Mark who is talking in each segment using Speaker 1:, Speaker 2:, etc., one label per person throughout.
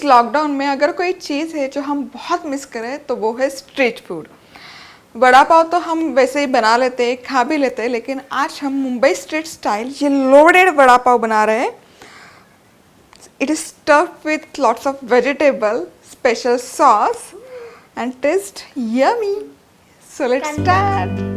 Speaker 1: Lockdown में अगर कोई चीज़ है जो हम बहुत मिस करें तो वो है स्ट्रीट फूड। वड़ा पाव तो हम वैसे ही बना लेते हैं, खा भी लेते हैं, लेकिन आज हम मुंबई स्ट्रीट स्टाइल ये लोडेड वड़ा पाव बना रहे हैं। It is stuffed with lots of vegetable, special sauce and taste yummy. So let's start.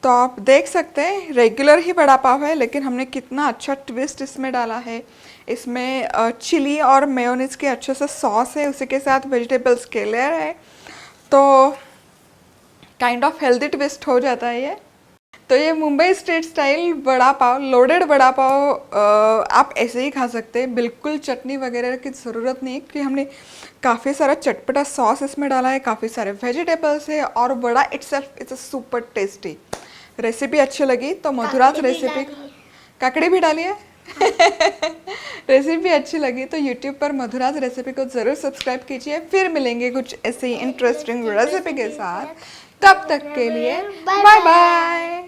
Speaker 1: तो आप देख सकते हैं रेगुलर ही वड़ा पाव है, लेकिन हमने कितना अच्छा ट्विस्ट इसमें डाला है। इसमें चिली और मेयोनीज के अच्छे से सॉस है, उसी के साथ वेजिटेबल्स के लेयर है, तो काइंड ऑफ हेल्दी ट्विस्ट हो जाता है ये। तो ये Mumbai street style vada pav, loaded vada पाव आप ऐसे ही खा सकते हैं, बिल्कुल चटनी वगैरह की ज़रूरत नहीं, क्योंकि हमने काफ़ी सारा चटपटा सॉस इसमें डाला है, काफ़ी सारे वेजिटेबल्स है, और vada itself it's a super tasty. Recipe अच्छी लगी तो मधुराज रेसिपी, काकड़ी भी डाली है। रेसिपी अच्छी लगी तो यूट्यूब पर मधुराज रेसिपी को ज़रूर सब्सक्राइब कीजिए। फिर मिलेंगे कुछ ऐसी इंटरेस्टिंग रेसिपी के साथ, तब तक के लिए बाय बाय।